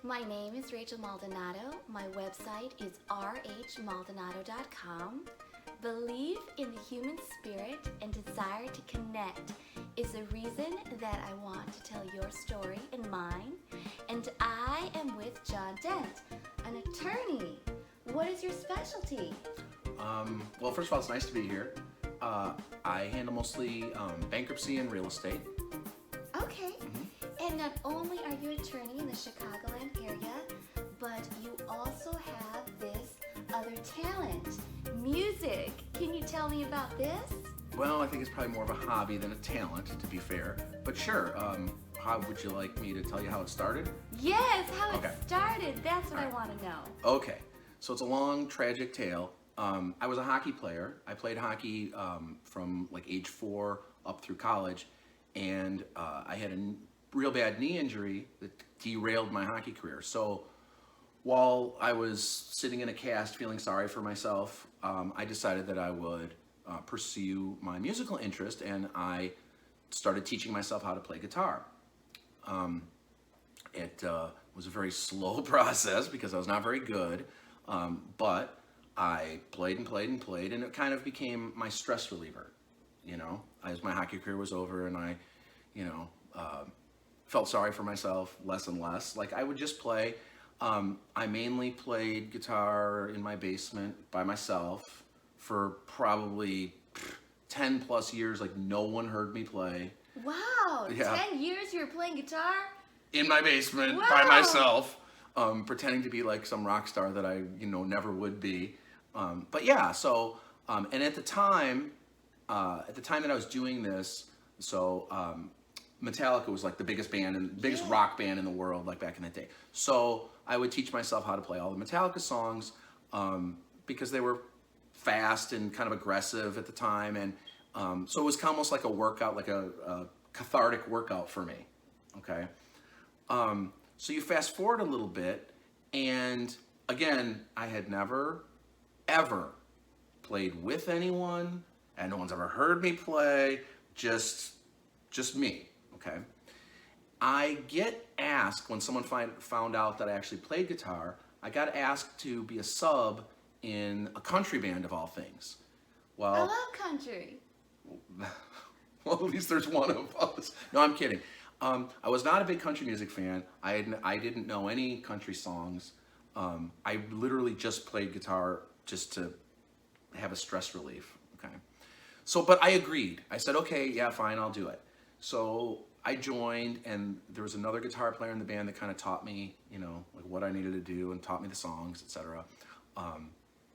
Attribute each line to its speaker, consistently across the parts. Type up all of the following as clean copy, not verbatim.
Speaker 1: My name is Rachel Maldonado. My website is rhmaldonado.com. Belief in the human spirit and desire to connect is the reason that I want to tell your story and mine. And I am with John Dent, an attorney. What is your specialty?
Speaker 2: Well, first of all, it's nice to be here. I handle mostly bankruptcy and real estate.
Speaker 1: Okay. And not only are you an attorney in the Chicagoland area, but you also have this other talent, music. Can you tell me about this?
Speaker 2: Well, I think it's probably more of a hobby than a talent, to be fair. But sure, how would you like me to tell you how it started?
Speaker 1: Yes, how
Speaker 2: Okay.
Speaker 1: it started. That's what I want to know.
Speaker 2: Okay, so it's a long, tragic tale. I was a hockey player. I played hockey from like age 4 up through college, and I had a real bad knee injury that derailed my hockey career. So while I was sitting in a cast feeling sorry for myself, I decided that I would pursue my musical interest, and I started teaching myself how to play guitar. It was a very slow process because I was not very good, but I played and played and played, and it kind of became my stress reliever, as my hockey career was over, and I, felt sorry for myself less and less. Like, I would just play. I mainly played guitar in my basement by myself for probably 10 plus years. Like, no one heard me play.
Speaker 1: Wow,
Speaker 2: Yeah.
Speaker 1: 10 years you were playing guitar?
Speaker 2: In my basement by
Speaker 1: Wow.
Speaker 2: myself, pretending to be like some rock star that I, never would be. But yeah, so, and at the time that I was doing this, so Metallica was like the biggest band and biggest rock band in the world, like back in the day. So I would teach myself how to play all the Metallica songs because they were fast and kind of aggressive at the time, and so it was almost like a workout, like a cathartic workout for me. Okay. So you fast forward a little bit, and again, I had never, ever played with anyone, and no one's ever heard me play, just me, okay? I get asked, when someone found out that I actually played guitar, I got asked to be a sub in a country band of all things.
Speaker 1: I
Speaker 2: Well,
Speaker 1: love country.
Speaker 2: well, at least there's one of us. No, I'm kidding. I was not a big country music fan. I didn't know any country songs. I literally just played guitar just to have a stress relief. Okay. So, but I agreed. I said, okay, yeah, fine, I'll do it. So I joined, and there was another guitar player in the band that kind of taught me, like what I needed to do, and taught me the songs, etc.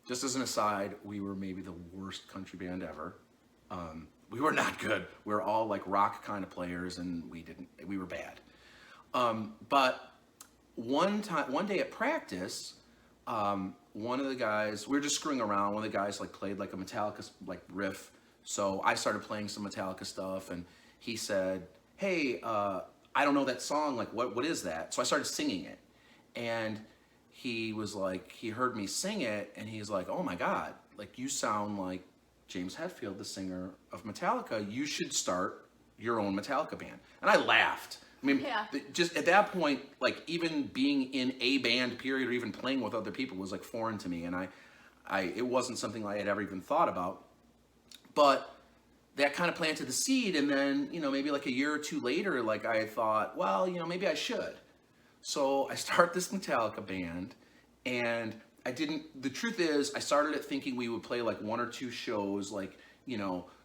Speaker 2: Just as an aside, we were maybe the worst country band ever. We were not good. We were all like rock kind of players, and we were bad. But one day at practice, one of the guys, we were just screwing around. One of the guys like played like a Metallica like riff. So I started playing some Metallica stuff, and he said, hey, I don't know that song. Like, what is that? So I started singing it, and he was like, he heard me sing it, and he's like, oh my God, like you sound like James Hetfield, the singer of Metallica. You should start your own Metallica band. And I laughed. I mean,
Speaker 1: Yeah.
Speaker 2: just at that point, like even being in a band period or even playing with other people was like foreign to me. And it wasn't something I had ever even thought about. But that kind of planted the seed. And then, maybe like a year or two later, like I thought, well, maybe I should. So I start this Metallica band, and the truth is, I started it thinking we would play like 1 or 2 shows, like,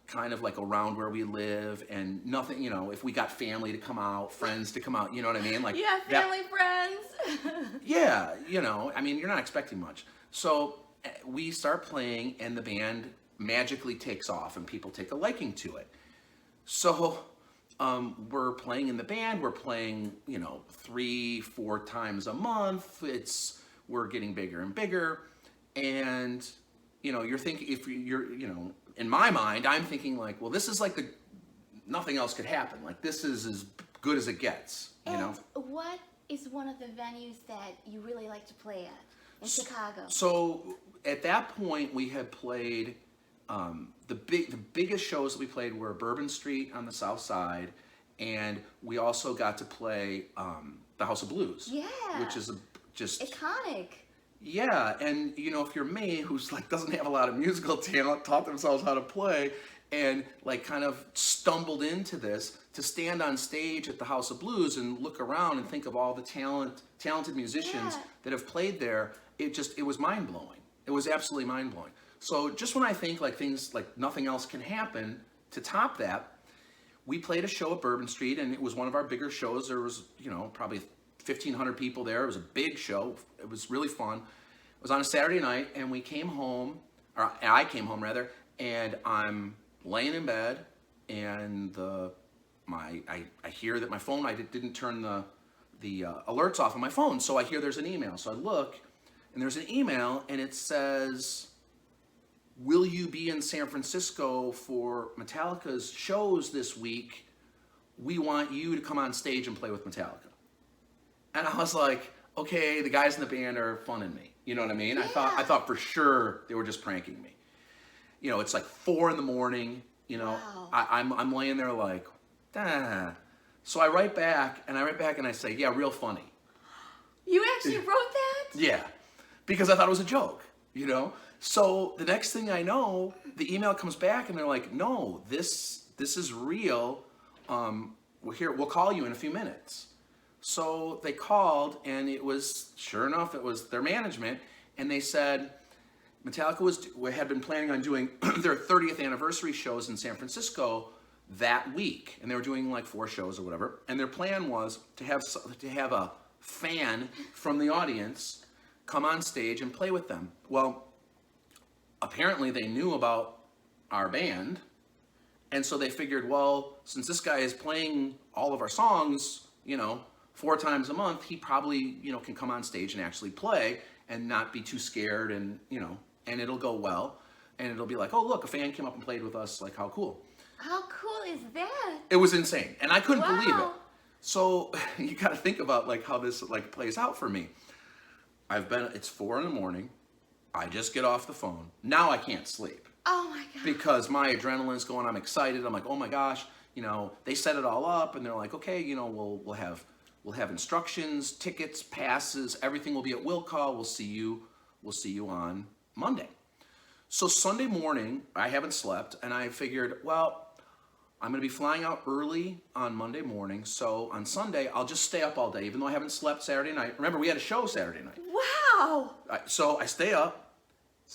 Speaker 2: kind of like around where we live, and nothing, if we got family to come out, friends to come out, you know what I mean? Like,
Speaker 1: Yeah, family, friends.
Speaker 2: yeah, I mean, you're not expecting much. So we start playing, and the band magically takes off, and people take a liking to it. So we're playing in the band, we're playing, 3-4 times a month. We're getting bigger and bigger, and you're thinking, if you're, in my mind, I'm thinking like, well, this is like nothing else could happen. Like, this is as good as it gets,
Speaker 1: And what is one of the venues that you really like to play at in Chicago?
Speaker 2: So at that point, we had played the biggest shows that we played were Bourbon Street on the South Side, and we also got to play the House of Blues.
Speaker 1: Yeah.
Speaker 2: Which is just
Speaker 1: iconic.
Speaker 2: yeah, and you know, if you're me, who's like doesn't have a lot of musical talent, taught themselves how to play, and like kind of stumbled into this, to stand on stage at the House of Blues and look around and think of all the talented musicians
Speaker 1: Yeah.
Speaker 2: that have played there, it was mind blowing. It was absolutely mind blowing. So just when I think like things like nothing else can happen to top that, we played a show at Bourbon Street, and it was one of our bigger shows. There was, you know, probably 1,500 people there. It was a big show. It was really fun. It was on a Saturday night, and we came home, or I came home rather, and I'm laying in bed, and I hear that my phone, I didn't turn the alerts off on my phone, so I hear there's an email. So I look, and there's an email, and it says, will you be in San Francisco for Metallica's shows this week? We want you to come on stage and play with Metallica. And I was like, okay, the guys in the band are funning me. You know what I mean?
Speaker 1: Yeah.
Speaker 2: I thought for sure they were just pranking me. You know, it's like 4 a.m. You know,
Speaker 1: Wow.
Speaker 2: I'm laying there like, ah. So I write back and I say, yeah, real funny.
Speaker 1: You actually wrote that?
Speaker 2: Yeah, because I thought it was a joke, you know? So the next thing I know, the email comes back and they're like, no, this is real. We'll call you in a few minutes. So they called, and it was, sure enough, it was their management, and they said Metallica had been planning on doing their 30th anniversary shows in San Francisco that week, and they were doing like 4 shows or whatever, and their plan was to have a fan from the audience come on stage and play with them. Well, apparently they knew about our band, and so they figured, well, since this guy is playing all of our songs, you know, 4 times a month, he probably, you know, can come on stage and actually play and not be too scared, and, you know, and it'll go well, and it'll be like, oh, look, a fan came up and played with us, like, how cool.
Speaker 1: How cool is that?
Speaker 2: It was insane, and I couldn't believe it.
Speaker 1: Wow.
Speaker 2: So you got to think about like how this like plays out for me. It's 4 a.m. I just get off the phone. Now I can't sleep
Speaker 1: Oh my God.
Speaker 2: because my adrenaline's going. I'm excited. I'm like, oh my gosh, you know, they set it all up, and they're like, okay, you know, we'll have instructions, tickets, passes, everything will be at will call. We'll see you on Monday. So Sunday morning, I haven't slept, and I figured, well, I'm going to be flying out early on Monday morning, so on Sunday, I'll just stay up all day, even though I haven't slept Saturday night. Remember, we had a show Saturday night.
Speaker 1: Wow.
Speaker 2: So I stay up,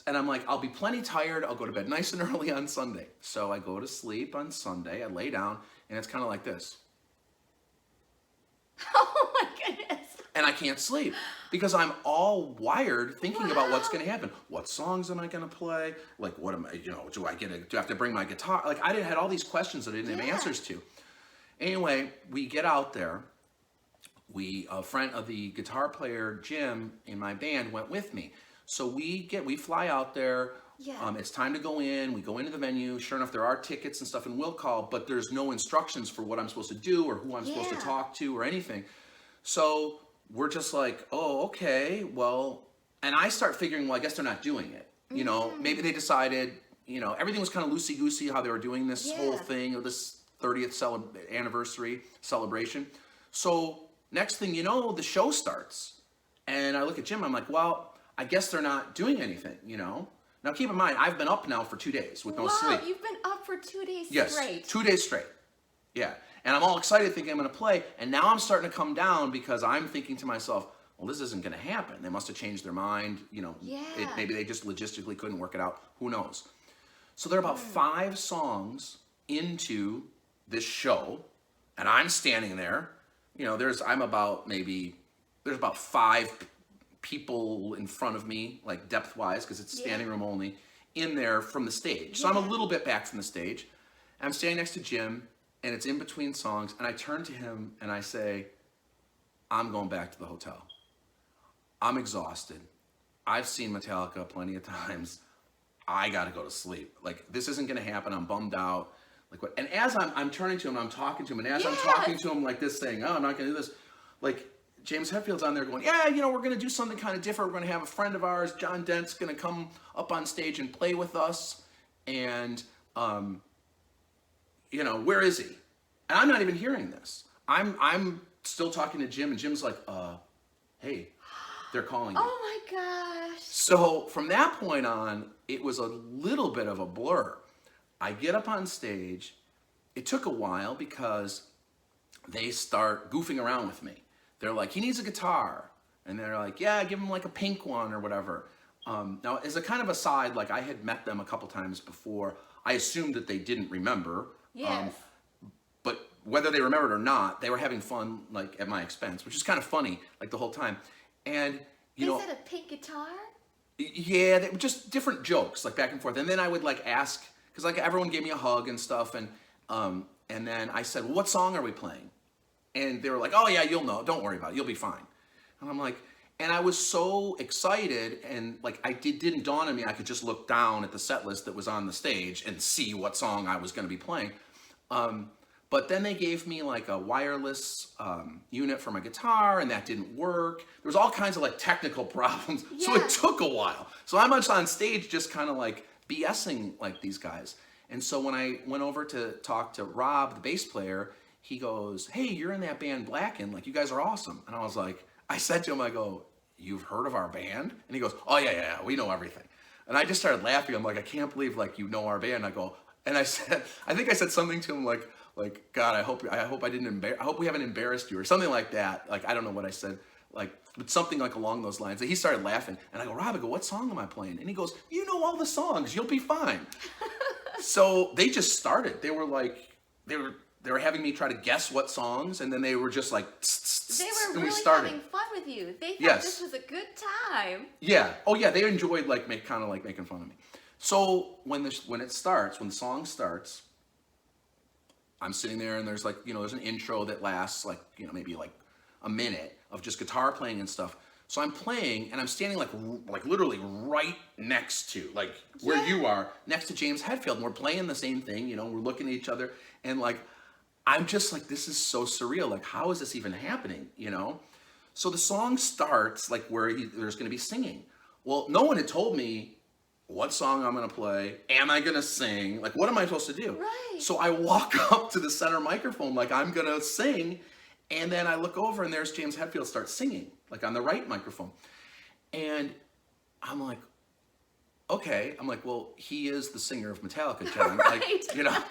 Speaker 2: and I'm like, I'll be plenty tired. I'll go to bed nice and early on Sunday. So I go to sleep on Sunday. I lay down, and it's kind of like this.
Speaker 1: Oh my goodness.
Speaker 2: And I can't sleep because I'm all wired thinking about what's going to happen. What songs am I going to play? Like, what am I, you know, do I have to bring my guitar? Like, I had all these questions that I didn't have answers to. Anyway, we get out there. A friend of the guitar player, Jim, in my band went with me. So we fly out there.
Speaker 1: Yeah.
Speaker 2: It's time to go in. We go into the venue. Sure enough, there are tickets and stuff in will call, but there's no instructions for what I'm supposed to do or who I'm supposed to talk to or anything. So we're just like, oh, okay, well, and I start figuring, well, I guess they're not doing it. You know, maybe they decided, you know, everything was kind of loosey-goosey how they were doing this whole thing of this 30th anniversary celebration. So next thing you know, the show starts. And I look at Jim, I'm like, well, I guess they're not doing anything, you know? Now keep in mind, I've been up now for 2 days with no sleep.
Speaker 1: Wow, you've been up for 2 days
Speaker 2: Yes,
Speaker 1: straight.
Speaker 2: 2 days straight. Yeah. And I'm all excited thinking I'm going to play. And now I'm starting to come down because I'm thinking to myself, well, this isn't going to happen. They must have changed their mind. You know, maybe they just logistically couldn't work it out. Who knows? So they're about 5 songs into this show. And I'm standing there. You know, there's about 5 people in front of me, like depth-wise, because it's standing room only, in there from the stage. So I'm a little bit back from the stage. I'm standing next to Jim, and it's in between songs, and I turn to him and I say, I'm going back to the hotel. I'm exhausted. I've seen Metallica plenty of times. I gotta go to sleep. Like, this isn't gonna happen. I'm bummed out. Like, what? And as I'm turning to him, I'm talking to him, and as I'm talking to him like this, saying, oh, I'm not gonna do this, like, James Hetfield's on there going, yeah, you know, we're gonna do something kind of different. We're gonna have a friend of ours, John Dent's gonna come up on stage and play with us, and you know, where is he? And I'm not even hearing this. I'm still talking to Jim, and Jim's like, hey, they're calling you.
Speaker 1: Oh my gosh.
Speaker 2: So from that point on, it was a little bit of a blur. I get up on stage. It took a while because they start goofing around with me. They're like, he needs a guitar. And they're like, yeah, give him like a pink one or whatever. Now, as a kind of aside, like I had met them a couple times before. I assumed that they didn't remember.
Speaker 1: Yes.
Speaker 2: But whether they remembered or not, they were having fun like at my expense, which is kind of funny, like the whole time. And you know,
Speaker 1: Is it a pink guitar?
Speaker 2: yeah, they were just different jokes, like back and forth. And then I would like ask, because like everyone gave me a hug and stuff, and then I said, well, what song are we playing? And they were like, oh yeah, you'll know, don't worry about it, you'll be fine. And I'm like, and I was so excited, and like didn't dawn on me I could just look down at the set list that was on the stage and see what song I was going to be playing. But then they gave me like a wireless unit for my guitar, and that didn't work. There was all kinds of like technical problems, so
Speaker 1: Yeah.
Speaker 2: it took a while. So I'm just on stage just kind of like BSing like these guys. And so when I went over to talk to Rob, the bass player, he goes, hey, you're in that band Blacken, like you guys are awesome. And I was like, I said to him, I go, you've heard of our band? And he goes, oh yeah, we know everything. And I just started laughing. I'm like, I can't believe like you know our band. I go, and I think I said something to him like, God, I hope I hope we haven't embarrassed you or something like that. Like, I don't know what I said, like, but something like along those lines. He started laughing, and I go, Rob, what song am I playing? And he goes, you know all the songs, you'll be fine. So they just started. They were like, they were having me try to guess what songs, and then they were just like,
Speaker 1: They were
Speaker 2: and we
Speaker 1: really
Speaker 2: started.
Speaker 1: having fun with you. They thought
Speaker 2: Yes.
Speaker 1: this was a good time.
Speaker 2: Yeah. Oh yeah, they enjoyed like kind of like making fun of me. So when the song starts, I'm sitting there and there's like, there's an intro that lasts like, maybe like a minute of just guitar playing and stuff. So I'm playing and I'm standing like literally right next to like where you are, next to James Hetfield, and we're playing the same thing, we're looking at each other, and like I'm just like, this is so surreal. Like, how is this even happening? So the song starts like where there's going to be singing. Well, no one had told me what song I'm going to play. Am I going to sing? Like, what am I supposed to do?
Speaker 1: Right.
Speaker 2: So I walk up to the center microphone like I'm going to sing. And then I look over and there's James Hetfield starts singing, like on the right microphone. And I'm like, okay. I'm like, well, he is the singer of Metallica, John.
Speaker 1: Right.
Speaker 2: Like,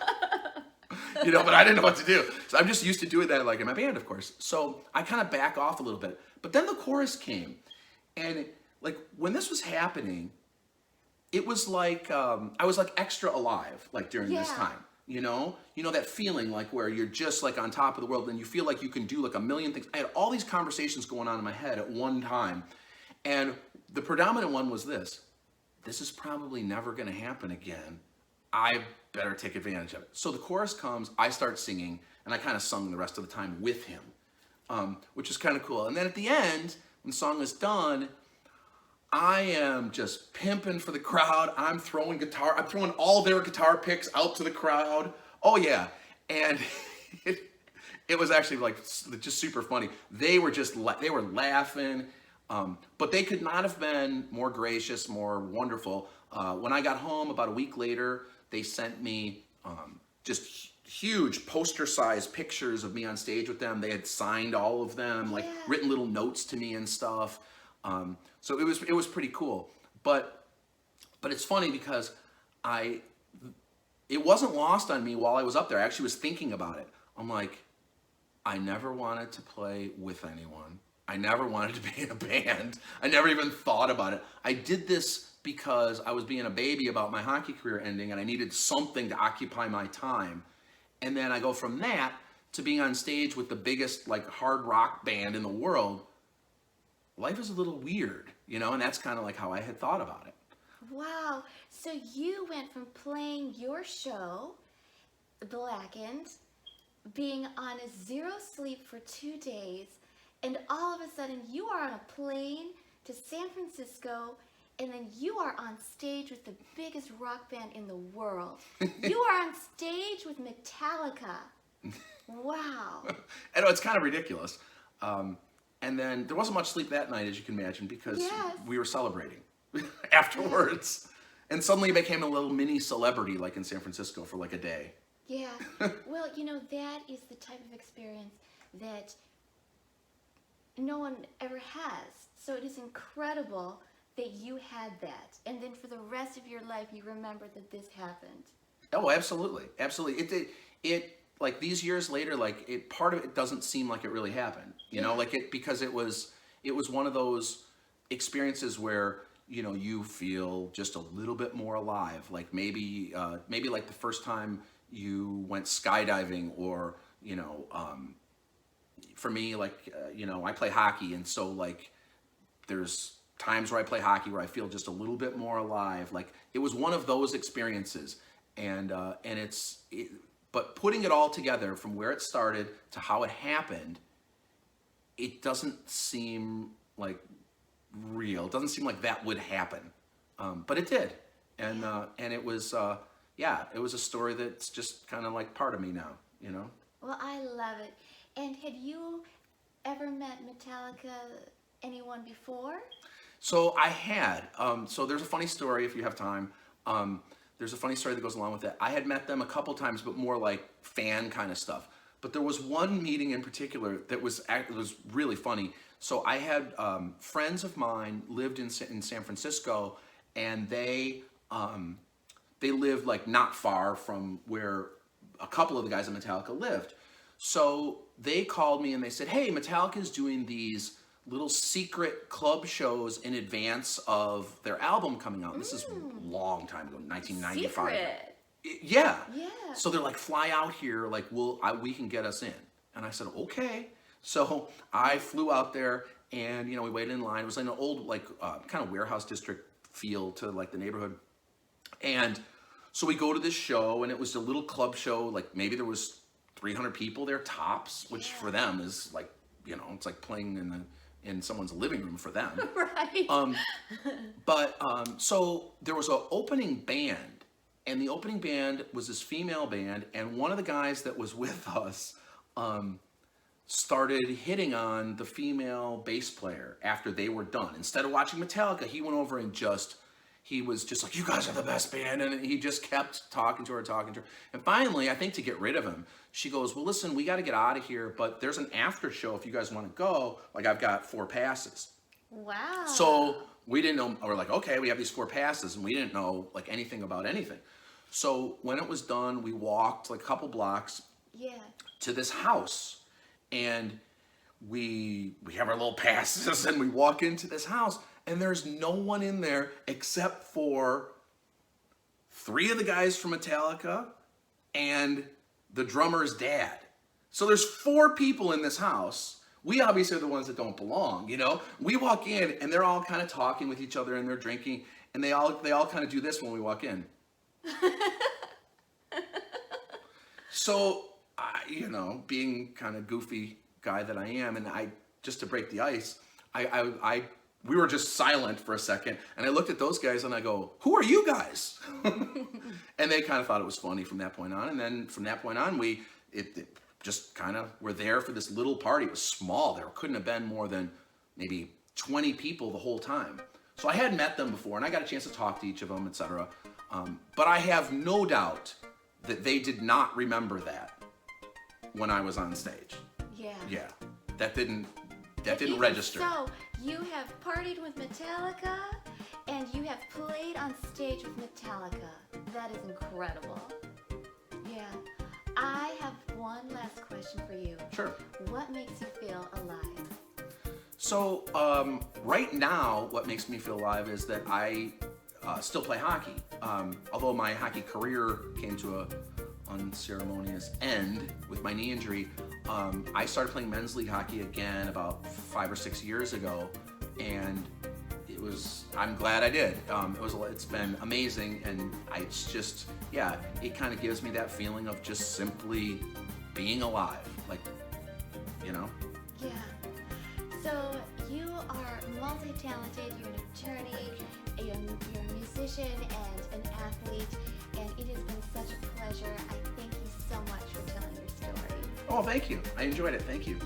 Speaker 2: but I didn't know what to do. So I'm just used to doing that like in my band, of course. So I kind of back off a little bit. But then the chorus came. And like when this was happening, it was like I was like extra alive like during this time. That feeling like where you're just like on top of the world and you feel like you can do like a million things. I had all these conversations going on in my head at one time. And the predominant one was this is probably never going to happen again. I better take advantage of it. So the chorus comes, I start singing, and I kind of sung the rest of the time with him, which is kind of cool. And then at the end, when the song is done, I am just pimping for the crowd. I'm throwing all their guitar picks out to the crowd. Oh yeah. And it was actually like just super funny. They were laughing, but they could not have been more gracious, more wonderful. When I got home about a week later, they sent me just huge poster-sized pictures of me on stage with them. They had signed all of them, like written little notes to me and stuff. So it was pretty cool. But it's funny because it wasn't lost on me while I was up there. I actually was thinking about it. I'm like, I never wanted to play with anyone. I never wanted to be in a band. I never even thought about it. I did this because I was being a baby about my hockey career ending and I needed something to occupy my time. And then I go from that to being on stage with the biggest like hard rock band in the world. Life is a little weird, and that's kind of like how I had thought about it.
Speaker 1: Wow. So you went from playing your show, Blackened, being on a zero sleep for 2 days, and all of a sudden you are on a plane to San Francisco, and then you are on stage with the biggest rock band in the world. You are on stage with Metallica. Wow.
Speaker 2: I know, it's kind of ridiculous. And then there wasn't much sleep that night, as you can imagine, because we were celebrating afterwards. And suddenly I became a little mini celebrity, like in San Francisco, for like a day.
Speaker 1: Yeah. Well, that is the type of experience that no one ever has. So it is incredible that you had that. And then for the rest of your life, you remember that this happened.
Speaker 2: Oh, absolutely, absolutely. It like these years later, like it part of it doesn't seem like it really happened. You know,
Speaker 1: Yeah.
Speaker 2: like because it was one of those experiences where you feel just a little bit more alive. Like maybe like the first time you went skydiving, or for me, like I play hockey, and so like there's times where I play hockey where I feel just a little bit more alive. Like it was one of those experiences, and but putting it all together from where it started to how it happened, it doesn't seem like real. It doesn't seem like that would happen, but it did, and it was it was a story that's just kind of like part of me now.
Speaker 1: Well, I love it. And had you ever met Metallica, anyone before?
Speaker 2: So I had. So there's a funny story if you have time. There's a funny story that goes along with it. I had met them a couple times, but more like fan kind of stuff. But there was one meeting in particular that was really funny. So I had friends of mine lived in San Francisco, and they lived like not far from where a couple of the guys in Metallica lived. So they called me and they said, "Hey, Metallica's doing these little secret club shows in advance of their album coming out." This is a long time ago, 1995.
Speaker 1: Secret.
Speaker 2: Yeah.
Speaker 1: Yeah.
Speaker 2: So they're like, "Fly out here, like we can get us in." And I said, "Okay." So I flew out there, and we waited in line. It was like an old like kind of warehouse district feel to like the neighborhood. And so we go to this show, and it was a little club show. Like maybe there was 300 people there tops, which for them is like, it's like playing in someone's living room for them.
Speaker 1: Right.
Speaker 2: So there was an opening band, and the opening band was this female band, and one of the guys that was with us started hitting on the female bass player after they were done. Instead of watching Metallica, he went over and he was just like, "You guys are the best band," and he just kept talking to her. And finally, I think to get rid of him, she goes, "Well, listen, we got to get out of here, but there's an after show if you guys want to go. Like, I've got 4 passes."
Speaker 1: Wow.
Speaker 2: So we didn't know. We're like, "Okay, we have these 4 passes," and we didn't know like anything about anything. So when it was done, we walked like a couple blocks to this house, and we have our little passes, and we walk into this house, and there's no one in there except for 3 of the guys from Metallica and the drummer's dad. So there's 4 people in this house. We obviously are the ones that don't belong, We walk in, and they're all kind of talking with each other, and they're drinking, and they all kind of do this when we walk in. So being kind of goofy guy that I am, and just to break the ice, we were just silent for a second, and I looked at those guys and I go, "Who are you guys?" And they kind of thought it was funny from that point on. And then from that point on, it just kind of were there for this little party. It was small. There couldn't have been more than maybe 20 people the whole time. So I had met them before, and I got a chance to talk to each of them, etc. But I have no doubt that they did not remember that when I was on stage. Yeah, that didn't register.
Speaker 1: So you have partied with Metallica, and you have played on stage with Metallica. That is incredible. Yeah. I have one last question for you.
Speaker 2: Sure.
Speaker 1: What makes you feel alive?
Speaker 2: So right now, what makes me feel alive is that I still play hockey. Although my hockey career came to a unceremonious end with my knee injury, I started playing men's league hockey again about 5 or 6 years ago, and I'm glad I did. It's been amazing, and it kind of gives me that feeling of just simply being alive, like,
Speaker 1: Yeah. So you are multi-talented, you're an attorney, you're a musician and an athlete, and it has been such a pleasure. I thank you so much for telling your story.
Speaker 2: Oh, thank you. I enjoyed it. Thank you.